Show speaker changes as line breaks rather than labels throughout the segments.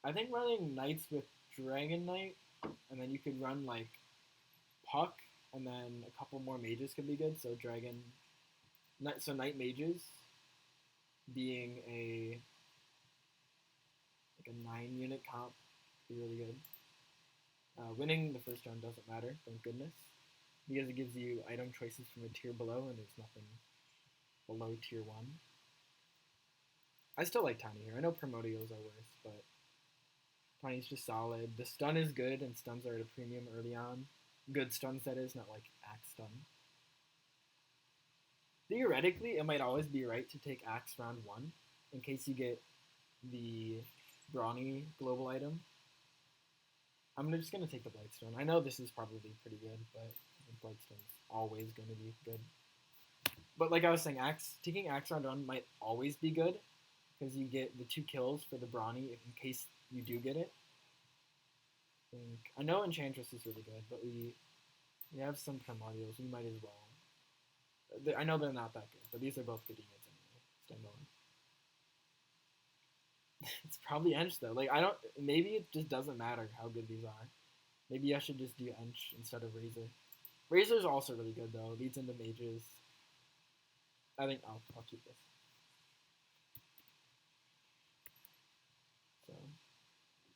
I think running knights with Dragon Knight, and then you could run like Puck, and then a couple more mages could be good. So Knight mages being a like a 9 unit comp would be really good. Winning the first round doesn't matter, thank goodness, because it gives you item choices from a tier below, and there's nothing below tier 1. I still like Tiny here. I know Primordials are worse, but Tiny's just solid. The stun is good, and stuns are at a premium early on. Good stuns, that is, not like Axe stun. Theoretically, it might always be right to take Axe round 1 in case you get the Brawny global item. I'm just going to take the Blightstone. I know this is probably pretty good, but Blightstone's always going to be good. But like I was saying, taking Axe round 1 might always be good, because you get the 2 kills for the Brawny in case you do get it. I know Enchantress is really good, but we have some Primordials. We might as well. I know they're not that good, but these are both good units anyway. Stand on. It's probably Ench though. Like maybe it just doesn't matter how good these are. Maybe I should just do Ench instead of Razor. Razor's also really good though. Leads into mages. I think I'll keep this. So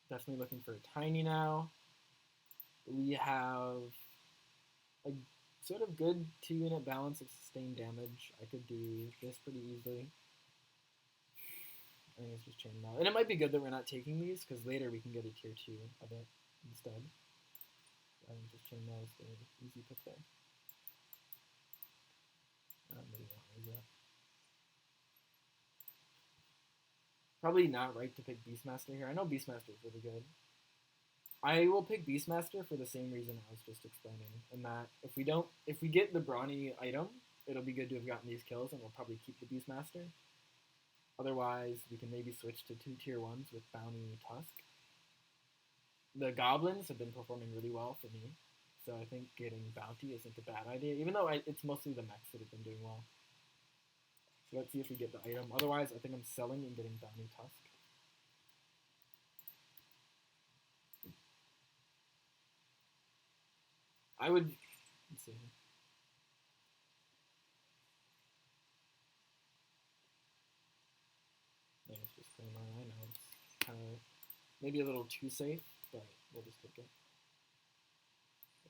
definitely looking for a Tiny now. We have a sort of good 2-unit balance of sustained damage. I could do this pretty easily. I think it's just Chainmail. And it might be good that we're not taking these, because later we can get a tier 2 of it instead. I think just Chainmail is the easy pick there. I don't really want Razor. Probably not right to pick Beastmaster here. I know Beastmaster is really good. I will pick Beastmaster for the same reason I was just explaining, and that if we get the Brawny item, it'll be good to have gotten these kills, and we'll probably keep the Beastmaster. Otherwise, we can maybe switch to 2 tier 1s with Bounty Tusk. The Goblins have been performing really well for me, so I think getting Bounty isn't a bad idea, even though it's mostly the mechs that have been doing well. So let's see if we get the item. Otherwise, I think I'm selling and getting Bounty Tusk. I would, let's see. Yeah, it's just Claymore. I know it's kind of maybe a little too safe, but we'll just take it.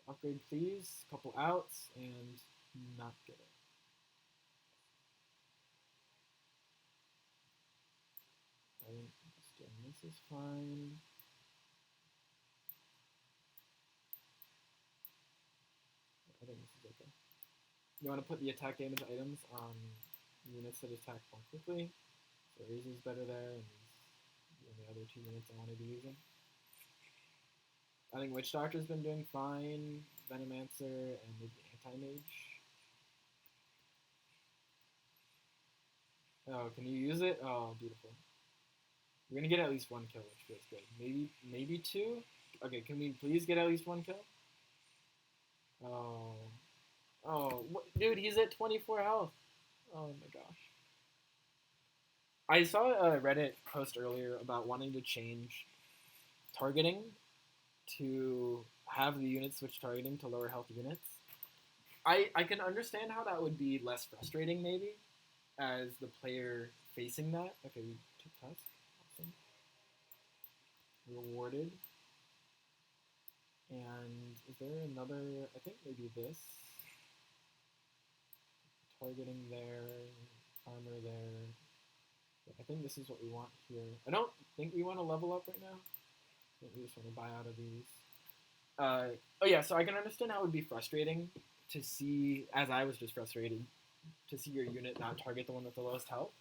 Upgrade, please. Couple outs and not get it. I think just doing this is fine. I think this is okay. You want to put the attack damage items on units that attack more quickly. So Razor's better there, and these are the other 2 units I want to be using. I think Witch Doctor's been doing fine. Venomancer and maybe Anti-Mage. Oh, can you use it? Oh, beautiful. We're gonna get at least 1 kill, which feels good. Maybe 2? Okay, can we please get at least 1 kill? Oh. Oh, dude, he's at 24 health. Oh my gosh. I saw a Reddit post earlier about wanting to change targeting to have the unit switch targeting to lower health units. I can understand how that would be less frustrating, maybe, as the player facing that. Okay, we took Tusk. Awesome. Rewarded. And is there another? I think maybe this. Targeting there, armor there. I think this is what we want here. I don't think we want to level up right now. I think we just want to buy out of these. Oh yeah, so I can understand how it would be frustrating to see, as I was just frustrated, to see your unit not target the one with the lowest health.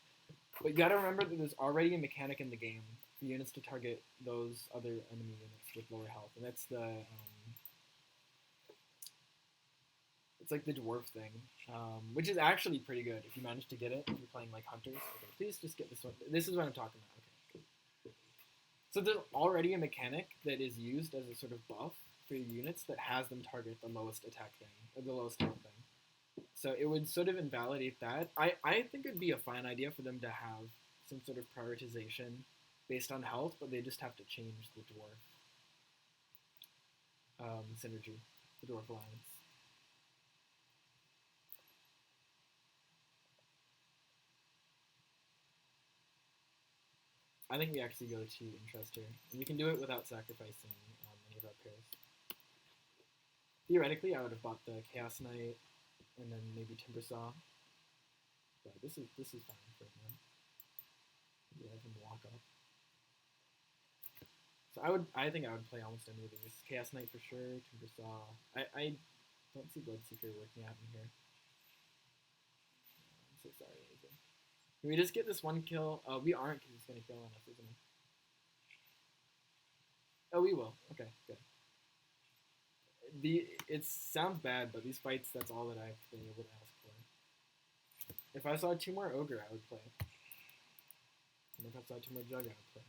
But you gotta remember that there's already a mechanic in the game for units to target those other enemy units with lower health, and that's it's like the dwarf thing, which is actually pretty good if you manage to get it if you're playing like hunters. Okay, please just get this one. This is what I'm talking about. Okay, good. So there's already a mechanic that is used as a sort of buff for your units that has them target the lowest attack thing, or the lowest health thing. So it would sort of invalidate that. I think it'd be a fine idea for them to have some sort of prioritization based on health, but they just have to change the dwarf synergy, the dwarf alliance. I think we actually go to interest here, and we can do it without sacrificing any of our pairs. Theoretically, I would have bought the Chaos Knight and then maybe Timbersaw, but this is fine for now. Maybe have him walk up. So I think I would play almost any of these. Chaos Knight for sure, Timbersaw. I don't see Bloodseeker working out in here. I'm so sorry, Nathan. Can we just get this one kill? We aren't, because he's going to kill on us, isn't he? Oh, we will. Okay, good. It sounds bad, but these fights, that's all that I've been able to ask for. If I saw 2 more Ogre, I would play. And if I saw 2 more Jug, I would play.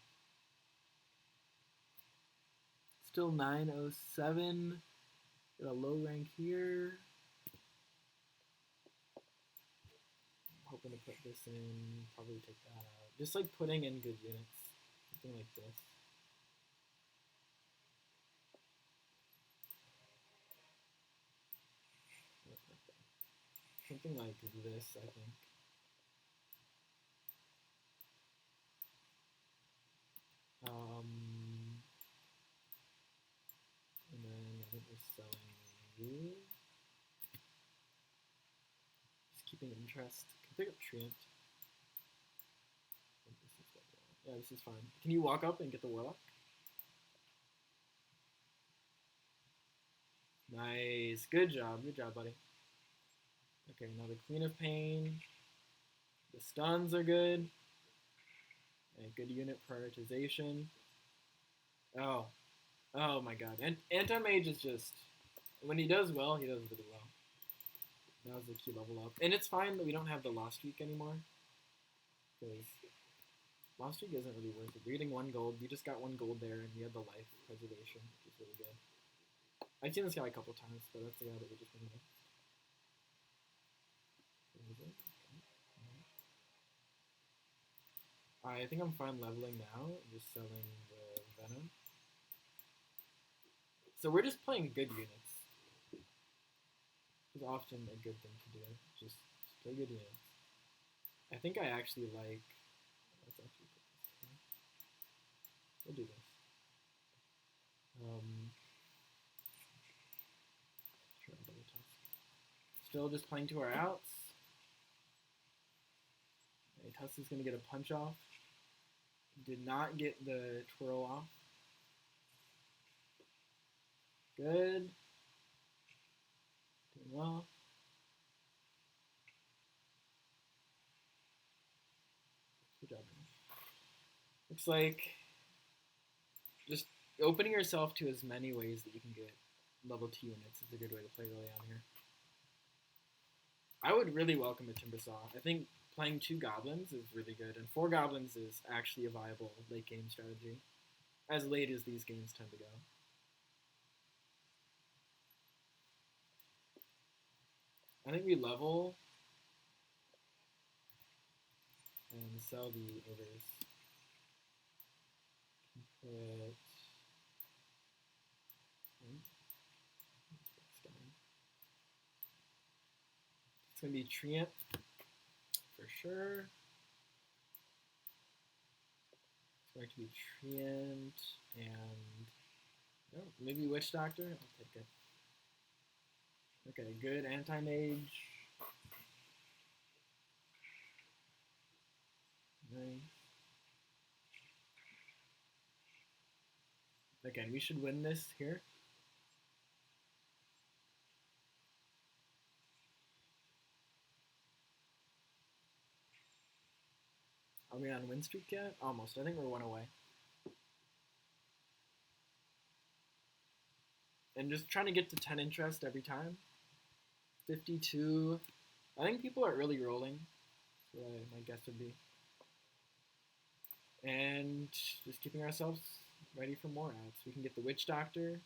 Still 907. Got a low rank here. I'm hoping to put this in, probably take that out. Just like putting in good units. Something like this. Something like this, I think. And then I think we're selling you. Just keeping interest. Can pick up Treant. Yeah, this is fine. Can you walk up and get the Warlock? Nice. Good job, buddy. Okay, now the Queen of Pain. The stuns are good. And good unit prioritization. Oh. Oh my god. And Anti-Mage is just... When he does well, he does really well. That was the key level up. And it's fine that we don't have the Lost Streak anymore. Because Lost Streak isn't really worth it. We're getting 1 gold. We just got 1 gold there, and we had the life preservation, which is really good. I've seen this guy a couple times, but that's the guy that we just went against. I think I'm fine leveling now, and just selling the Venom. So we're just playing good units. It's often a good thing to do. Just play good units. I think I actually like... Let's actually put this here. We'll do this. Sure, double tusk. Still just playing to our outs. Okay, Tusk is going to get a punch off. Did not get the twirl off. Good. Doing well. Good job. Looks like just opening yourself to as many ways that you can get level 2 units is a good way to play early on here. I would really welcome a Timbersaw. I think playing 2 goblins is really good, and 4 goblins is actually a viable late game strategy, as late as these games tend to go. I think we level and sell the ogres. Put it's gonna be Treant for sure. It's going to be Treant and maybe Witch Doctor. I'll take it. Okay, good Anti-Mage. Nice. Again, we should win this here. Are we on win streak yet? Almost. I think we're 1 away. And just trying to get to 10 interest every time. 52. I think people are really rolling. That's what my guess would be. And just keeping ourselves ready for more ads. We can get the Witch Doctor.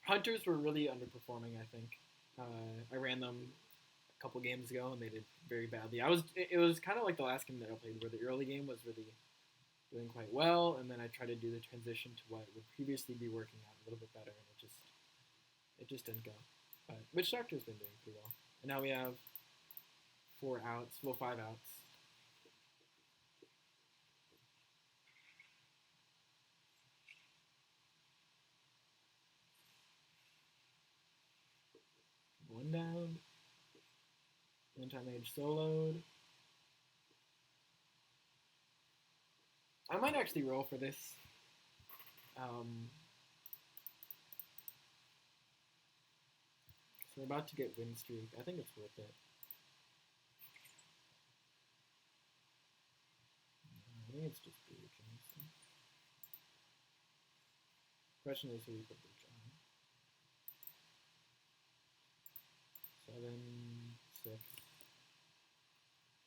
Hunters were really underperforming, I think. I ran them a couple games ago, and they did very badly. It was kind of like the last game that I played, where the early game was really doing quite well, and then I try to do the transition to what would previously be working out a little bit better, and it just didn't go. But Witch Doctor's been doing pretty well, and now we have 4 outs, well 5 outs. One down. Anti-mage soloed. I might actually roll for this. So we're about to get win streak. I think it's worth it. I think it's just Breach. Question is who we put Breach on. 7, 6.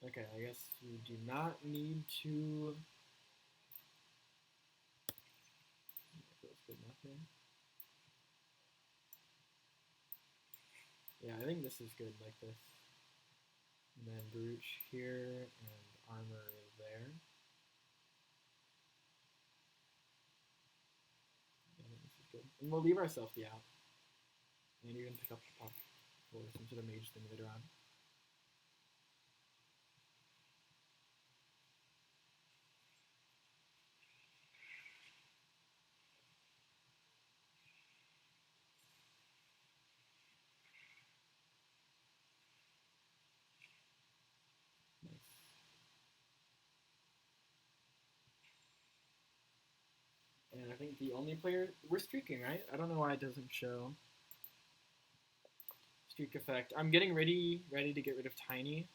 Okay, I guess we do not need to. Feels good enough here. Yeah, I think this is good like this. And then Brooch here and armor there. I think this is good. And we'll leave ourselves the out. And you can pick up the puck for some sort of mage thing later on. And I think the only player, we're streaking, right? I don't know why it doesn't show streak effect. I'm getting ready to get rid of Tiny.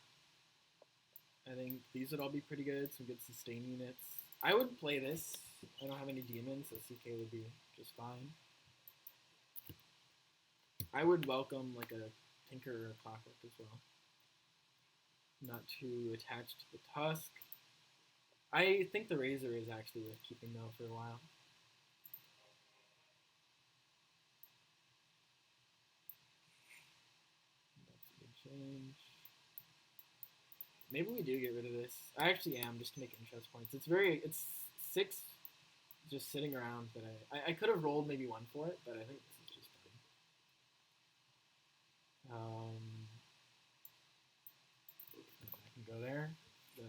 I think these would all be pretty good, some good sustain units. I would play this. I don't have any demons, so CK would be just fine. I would welcome like a Tinker or a Clockwork as well. Not too attached to the Tusk. I think the Razor is actually worth keeping though for a while. That's a good change. Maybe we do get rid of this. I actually am, just to make interest points. It's 6 just sitting around that I could have rolled maybe 1 for it, but I think this is just fine. I can go there. The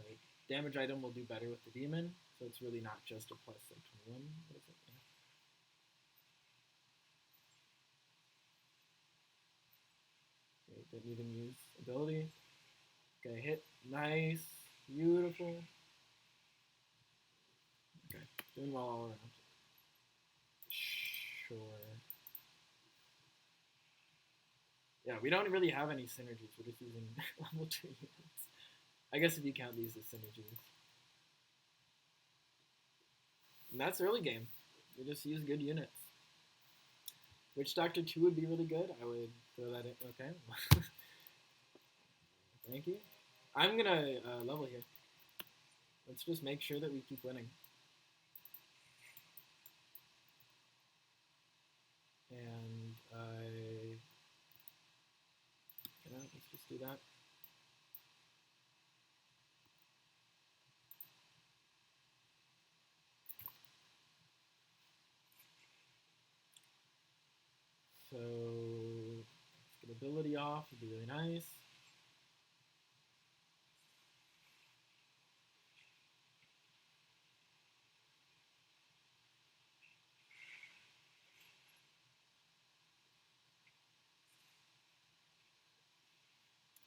damage item will do better with the demon, so it's really not just a plus like 21. What is it? Yeah. Okay, didn't even use ability. Okay, hit. Nice. Beautiful. Okay, doing well all around. Sure. Yeah, we don't really have any synergies. We're just using level 2 units. I guess if you count these as synergies. And that's early game. We just use good units. Witch Doctor 2 would be really good. I would throw that in. Okay. Thank you. I'm going to level here. Let's just make sure that we keep winning. And let's just do that. So let's get ability off. Would be really nice.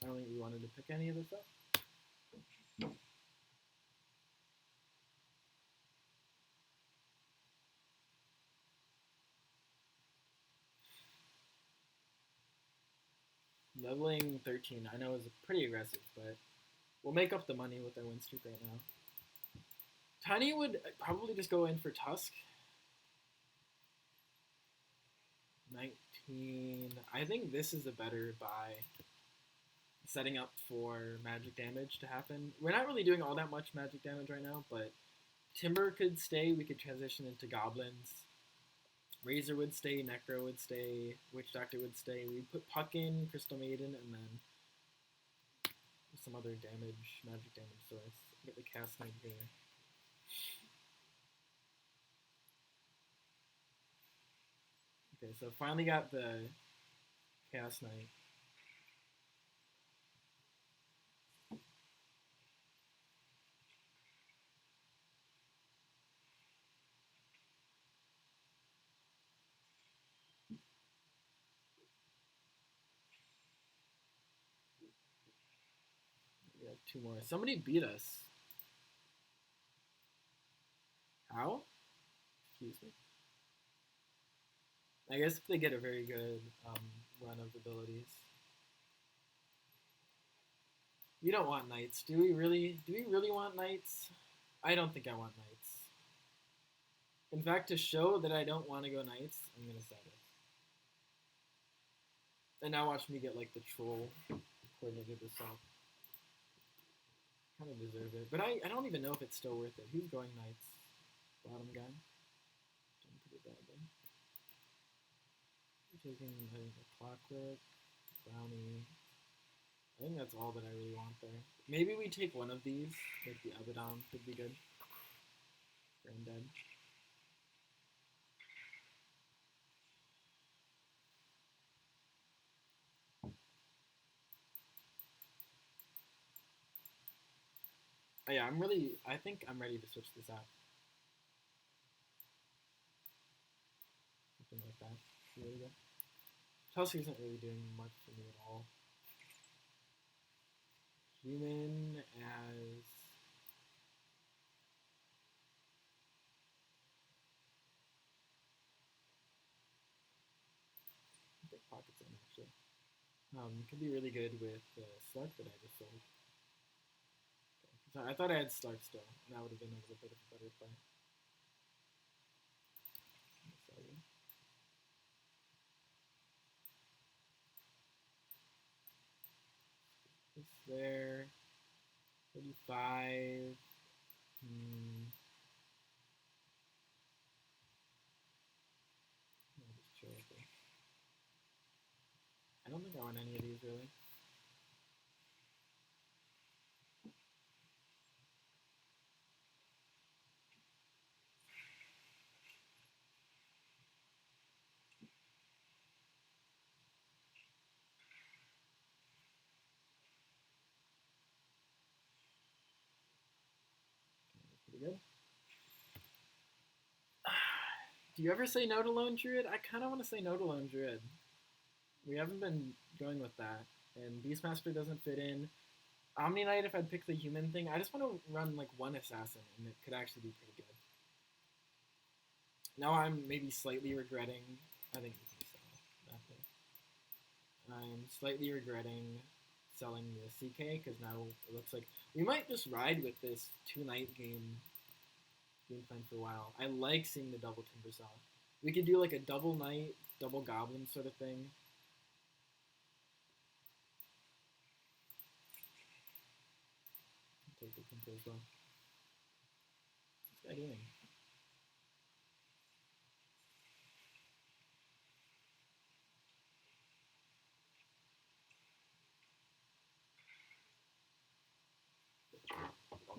I don't think we wanted to pick any of this up. Leveling 13, I know is pretty aggressive, but we'll make up the money with our win streak right now. Tiny would probably just go in for Tusk. 19. I think this is a better buy. Setting up for magic damage to happen. We're not really doing all that much magic damage right now, but Timber could stay. We could transition into Goblins. Razor would stay, Necro would stay, Witch Doctor would stay. We'd put Puck in, Crystal Maiden, and then some other damage, magic damage source. Get the cast knight here. Okay, so finally got the Chaos Knight. We have two more. Somebody beat us. How? Excuse me. I guess if they get a very good run of abilities. We don't want knights, do we really? Do we really want knights? I don't think I want knights. In fact, to show that I don't want to go knights, I'm gonna set it. And now watch me get like the troll coordinated assault. Kind of deserve it, but I don't even know if it's still worth it. Who's going knights? Bottom guy. Doing pretty badly. Taking the clockwork, brownie. I think that's all that I really want there. Maybe we take one of these, like the Abaddon could be good. Granddad. Oh yeah, I think I'm ready to switch this out. Something like that. Really good. Chelsea isn't really doing much for me at all. Human as... Big pockets in, actually. Could be really good with the Slark that I just sold. Okay. I thought I had Slark still, and that would have been a little bit of a better play. It's there. 35. I'll just chill with it. I don't think I want any of these really. Pretty good. Do you ever say no to Lone Druid? I kind of want to say no to Lone Druid. We haven't been going with that, and Beastmaster doesn't fit in. Omni Knight, if I'd pick the human thing, I just want to run like one assassin, and it could actually be pretty good. Now I'm maybe slightly regretting. I think you can sell that thing. I'm slightly regretting selling the CK because now it looks like we might just ride with this 2-night game plan for a while. I like seeing the double Timber Saw. We could do like a double knight, double goblin sort of thing. I'll take the Timber as well. What's this guy doing?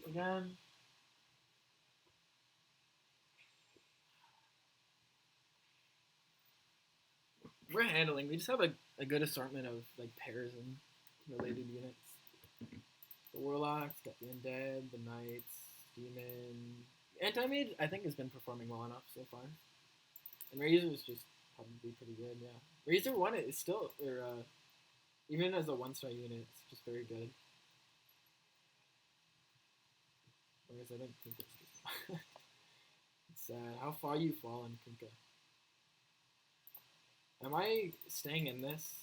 Again. We're handling. We just have a good assortment of like pairs and related units. The Warlocks, got the Undead, the Knights, Demon. Anti-Mage, I think, has been performing well enough so far. And Razor is just probably pretty good, yeah. Razor 1 is still, or even as a 1-star unit, it's just very good. Whereas I think Kunka's just... It's sad. How far you fallen, Kunka? Am I staying in this?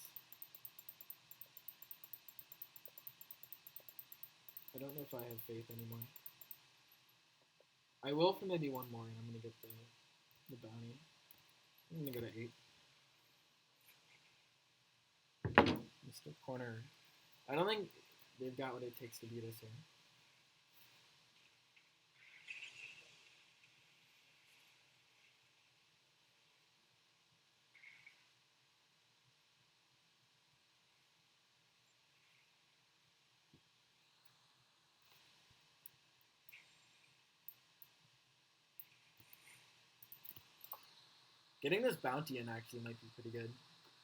I don't know if I have faith anymore. I will for maybe one more, and I'm gonna get the bounty. I'm gonna go to 8. Mr. Corner. I don't think they've got what it takes to beat us here. Getting this bounty in actually might be pretty good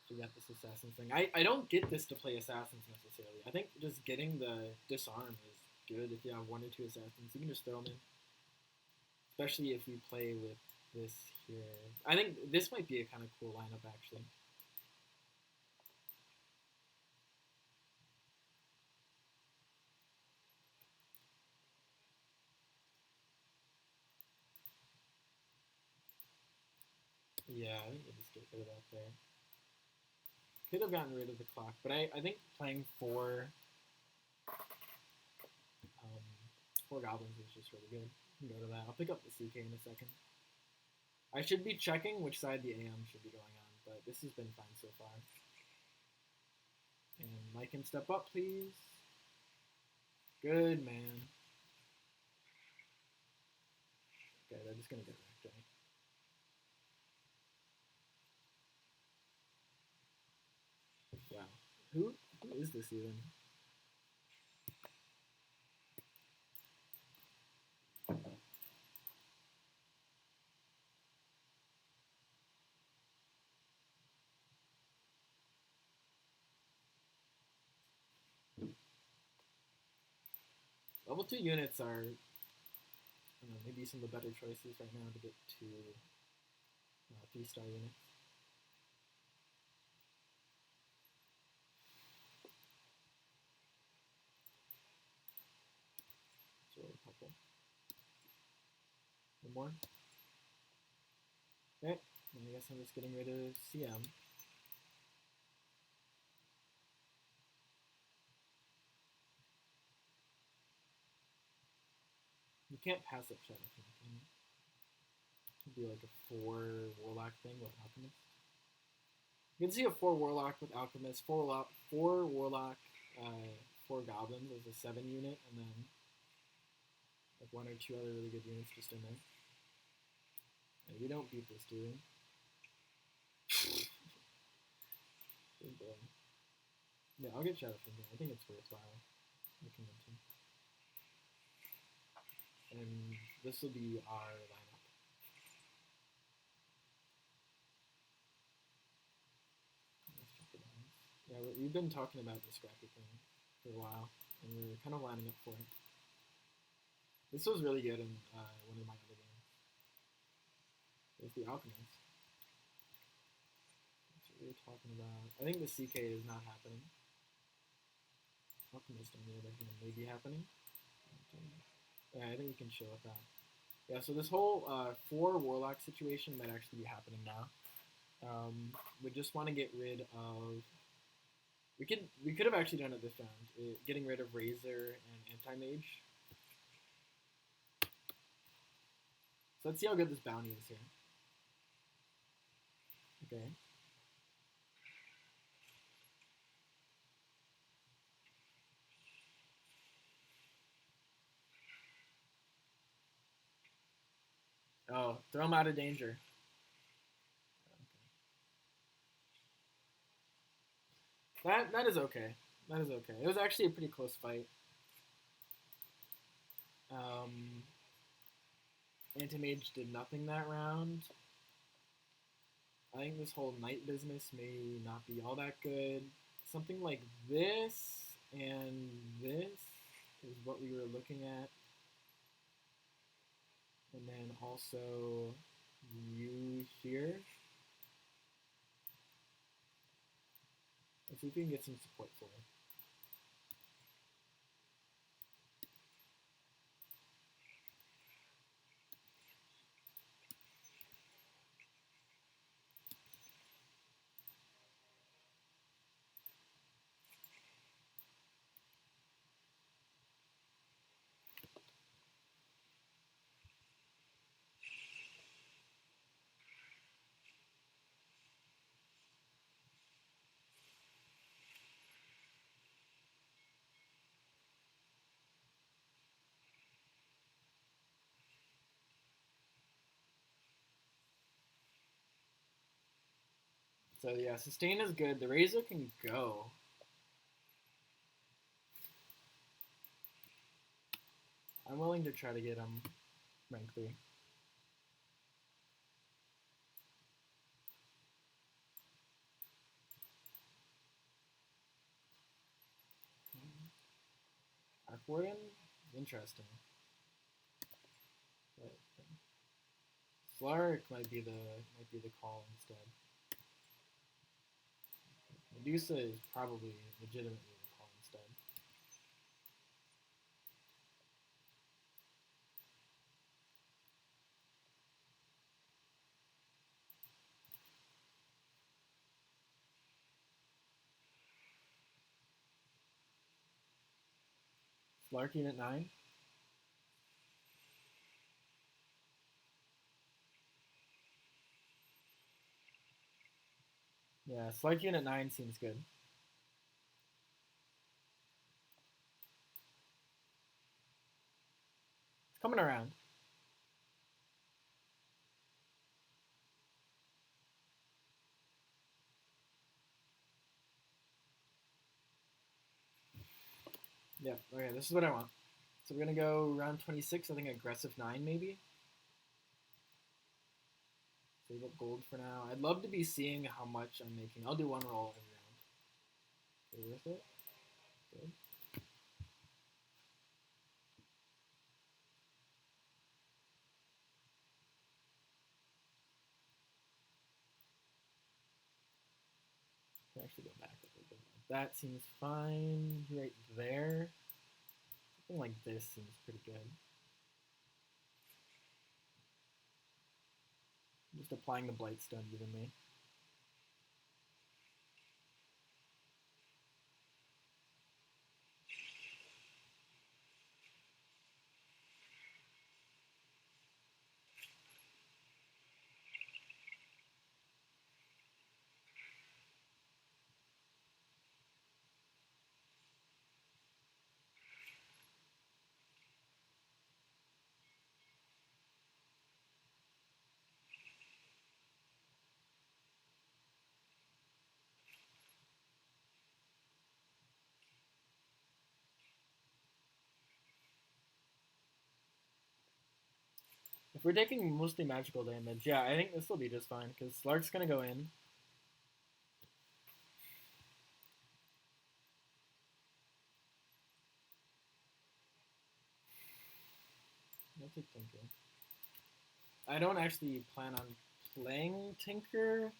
to get this assassin thing. I don't get this to play assassins necessarily. I think just getting the disarm is good if you have one or two assassins. You can just throw them in. Especially if we play with this here. I think this might be a kind of cool lineup actually. Yeah, I think we'll just get rid of that there. Could have gotten rid of the clock, but I think playing four goblins is just really good. You can go to that. I'll pick up the CK in a second. I should be checking which side the AM should be going on, but this has been fine so far. And Mike can step up, please. Good, man. Okay, they're just going to get wrecked, right? Wow. Who is this even? Level 2 units are, I don't know, maybe some of the better choices right now to get to 3-star units. It's really helpful. One more. Okay, I guess I'm just getting rid of CM. You can't pass up Shadow King, can you? It'd be like a 4 Warlock thing with Alchemist. You can see a 4 Warlock with Alchemist, 4 Warlock, 4 Goblins as a 7 unit, and then like 1 or 2 other really good units just in there. And we don't beat this, do we? Good boy. Yeah, I'll get Shadow Finger. I think it's worthwhile looking into. And this will be our lineup. Yeah, we've been talking about the Scrappy thing for a while, and we're kind of lining up for it. This was really good in one of my other games. There's the Alchemist. That's what we were talking about. I think the CK is not happening. Alchemist, on the other hand, may be happening. Yeah, I think we can chill with that. Yeah, so this whole 4 Warlock situation might actually be happening now. We just want to get rid of... We could have actually done it this round, getting rid of Razor and Anti-Mage. So let's see how good this bounty is here. Okay. Oh, throw him out of danger. Okay. That is okay. That is okay. It was actually a pretty close fight. Anti-Mage did nothing that round. I think this whole knight business may not be all that good. Something like this and this is what we were looking at. And then also you here. Let's see if we can get some support for it. So yeah, sustain is good. The Razor can go. I'm willing to try to get him rank 3. Warden? Interesting. But Slark might be the call instead. Medusa is probably legitimately the call instead. Slark unit 9. Yeah, Slark unit 9 seems good. It's coming around. Yeah, okay, this is what I want. So we're going to go round 26, I think aggressive 9 maybe. Save up gold for now. I'd love to be seeing how much I'm making. I'll do one roll every round. Is it worth it? Good. I can actually go back a little bit. That seems fine right there. Something like this seems pretty good. Just applying the blight stun evenly. If we're taking mostly magical damage, yeah, I think this will be just fine, because Slark's going to go in. I'll take Tinker. I don't actually plan on playing Tinker.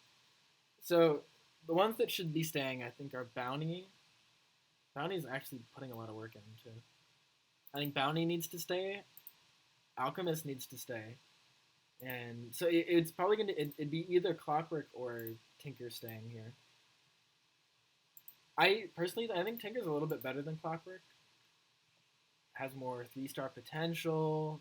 So, the ones that should be staying, I think, are Bounty. Bounty's actually putting a lot of work into. I think Bounty needs to stay. Alchemist needs to stay. And so it's probably going to it'd be either Clockwork or Tinker staying here. I think Tinker's a little bit better than Clockwork. Has more 3-star potential.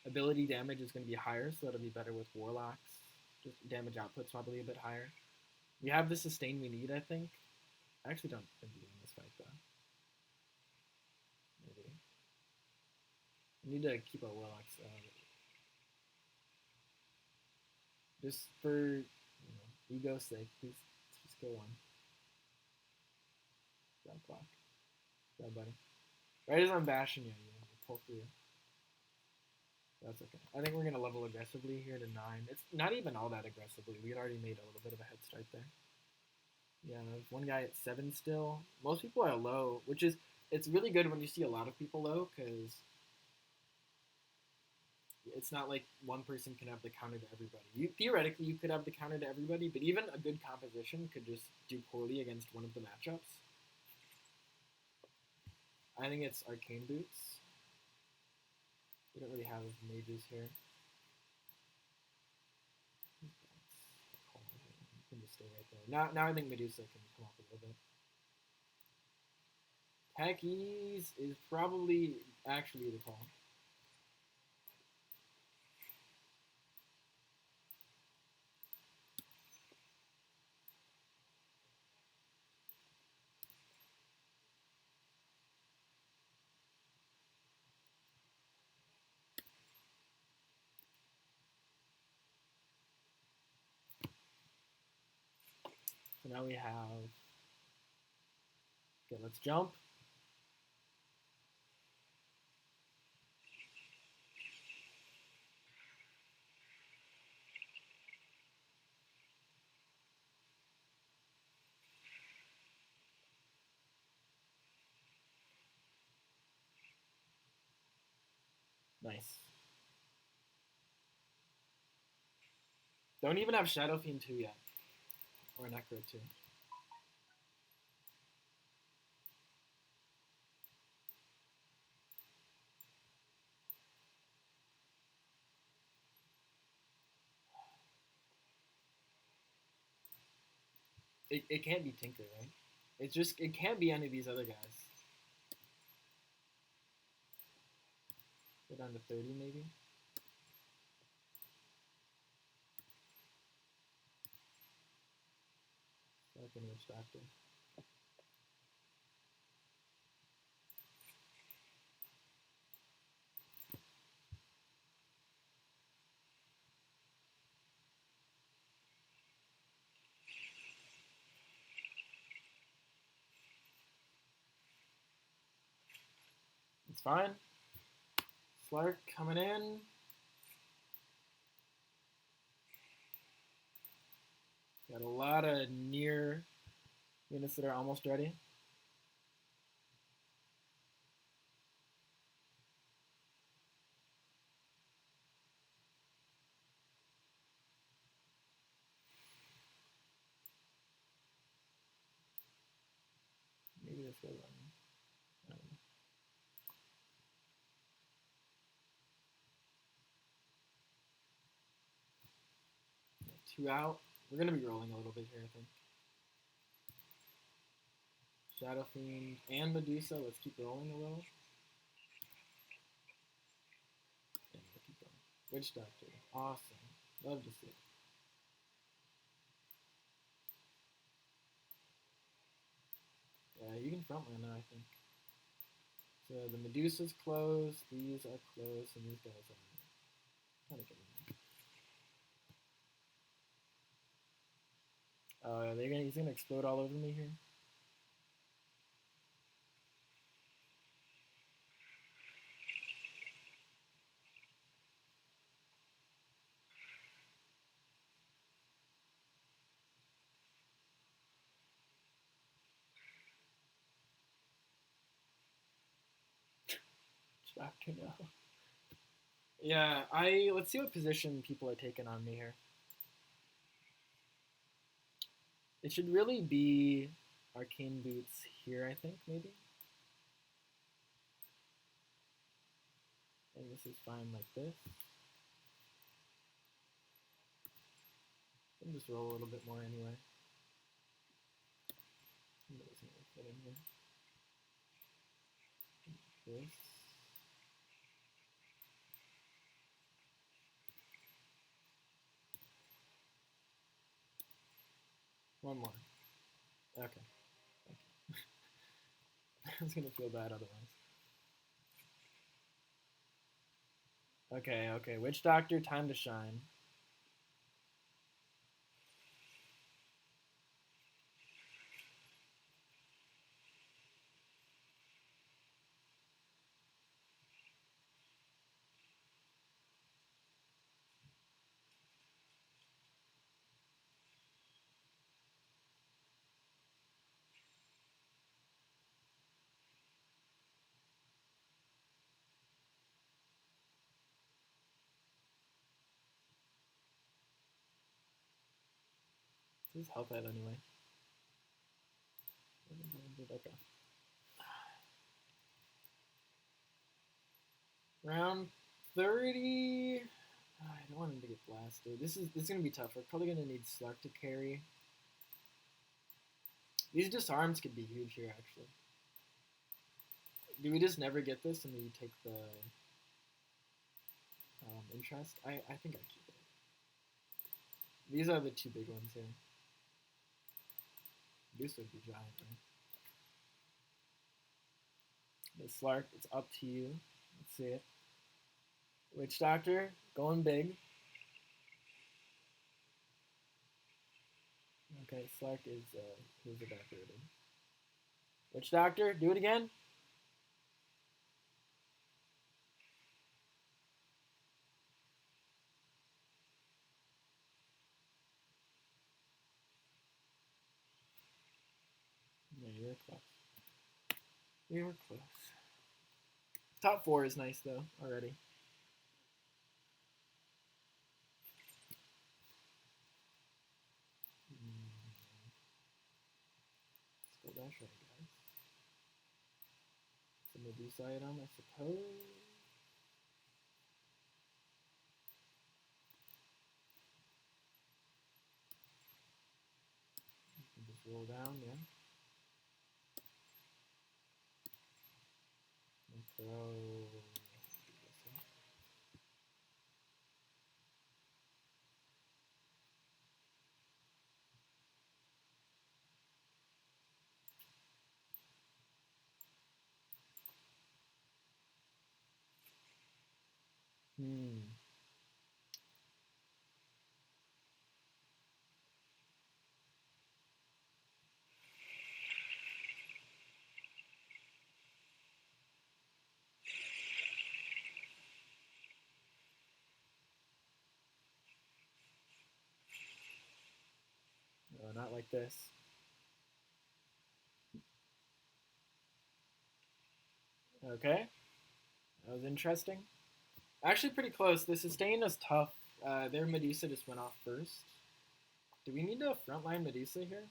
Ability damage is going to be higher, so that'll be better with Warlocks. Just damage output's probably a bit higher. We have the sustain we need, I think. I actually don't think we win this fight, though. Maybe. We need to keep our Warlocks just for ego's sake. Please just kill one. Grab Clock. Grab Buddy. Right as I'm bashing you, pull through. That's okay. I think we're going to level aggressively here to 9. It's not even all that aggressively. We had already made a little bit of a head start there. Yeah, there's one guy at 7 still. Most people are low, which is, it's really good when you see a lot of people low, because it's not like one person can have the counter to everybody. Theoretically, you could have the counter to everybody, but even a good composition could just do poorly against one of the matchups. I think it's Arcane Boots. We don't really have mages here. You can just stay right there. Now I think Medusa can come up a little bit. Techies is probably actually the call. So now we have, okay, let's jump. Nice. Don't even have Shadow Fiend 2 yet. Or Necro 2. It can't be Tinker, right? It can't be any of these other guys. Go down to 30 maybe. Second Witch Doctor. It's fine. Slark coming in. Got a lot of near units that are almost ready. Maybe this goes on. 2 out. We're gonna be rolling a little bit here, I think. Shadow Fiend and Medusa. Let's keep rolling a little. Yeah, we'll keep going. Witch Doctor. Awesome. Love to see it. Yeah, you can frontline now, I think. So the Medusa's close, these are close, and these guys are kind of getting there. He's gonna explode all over me here. Doctor now. Yeah, let's see what position people are taking on me here. It should really be Arcane Boots here, I think, maybe. And this is fine like this. I'll just roll a little bit more anyway. Doesn't really fit in here. This. One more. Okay. Thank you. I was gonna feel bad otherwise. Okay. Witch Doctor, time to shine. This is health head anyway. Okay. Round 30. I don't want him to get blasted. This is gonna be tough. We're probably gonna need Slark to carry. These disarms could be huge here, actually. Do we just never get this and we take the interest? I think I keep it. These are the two big ones here. This would be giant, right? The Slark, it's up to you. Let's see it. Witch Doctor, going big. Okay, Slark is evaporated. Witch Doctor, do it again. Yeah, you're close. You're close. Top 4 is nice though already. Rush, I guess. It's a Medusa item, I suppose. Just roll down, yeah. And throw. No, not like this. Okay. That was interesting. Actually, pretty close. The sustain is tough. Their Medusa just went off first. Do we need to frontline Medusa here?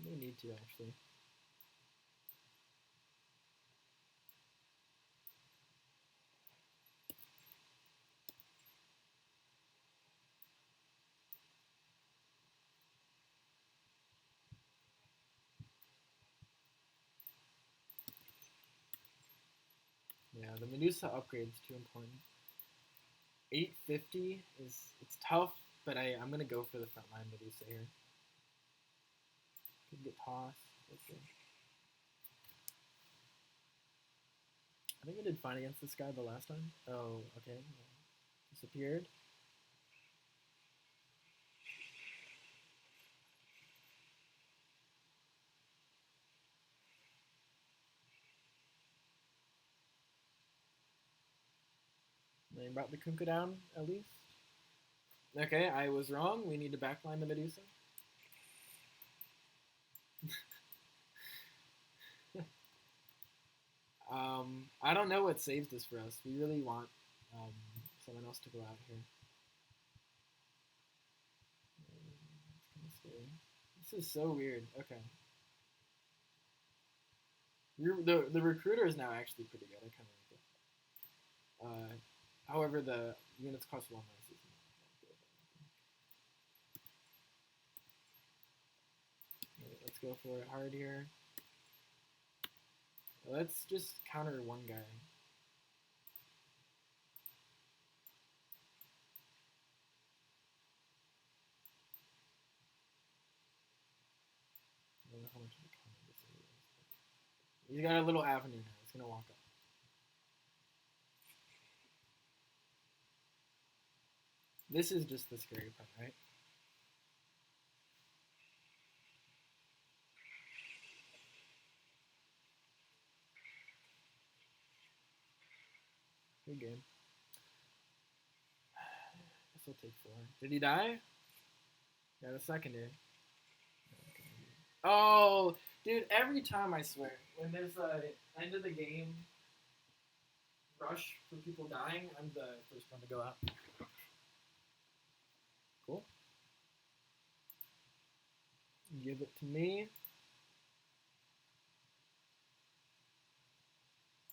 We may need to, actually. Yeah, the Medusa upgrade is too important. 850 it's tough, but I'm gonna go for the frontline Medusa here. Could get tossed. Let's see. I think I did fine against this guy the last time. Oh, okay. Disappeared. They brought the Kunkka down, at least. Okay, I was wrong. We need to backline the Medusa. I don't know what saves this for us. We really want someone else to go out here. It's kind of scary. This is so weird. Okay. The recruiter is now actually pretty good. I kind of like it. However, the units cost 1 less is not good. Right, let's go for it hard here. Let's just counter one guy. I don't know how much of a counter this is. He's got a little avenue now. He's gonna walk up. This is just the scary part, right? Good game. Guess I'll take 4. Did he die? Got a secondary. Oh, dude, every time I swear, when there's a end of the game rush for people dying, I'm the first one to go out. Cool. Give it to me.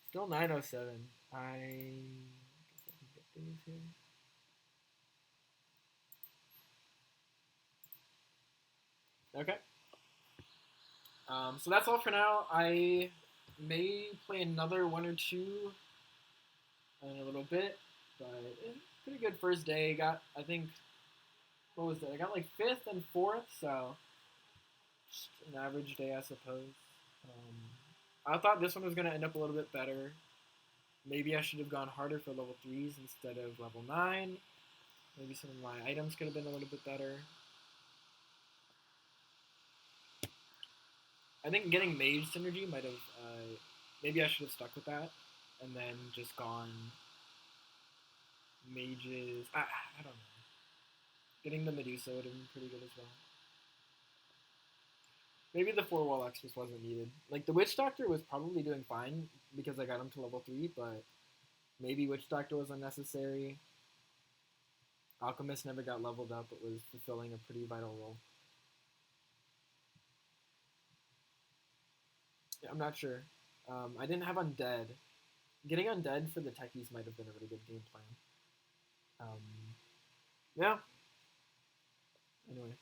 Still 907. I guess I can get these here. Okay. So that's all for now. I may play another 1 or 2 in a little bit, but pretty good first day. Got, I think, what was that? I got like 5th and 4th, so just an average day, I suppose. I thought this one was going to end up a little bit better. Maybe I should have gone harder for level 3s instead of level 9. Maybe some of my items could have been a little bit better. I think getting mage synergy might have, maybe I should have stuck with that, and then just gone mages. I don't know. Getting the Medusa would have been pretty good as well. Maybe the 4 Warlocks just wasn't needed. Like, the Witch Doctor was probably doing fine because I got him to level 3, but maybe Witch Doctor was unnecessary. Alchemist never got leveled up, but was fulfilling a pretty vital role. Yeah, I'm not sure. I didn't have undead. Getting undead for the techies might have been a really good game plan. Yeah. Anyway.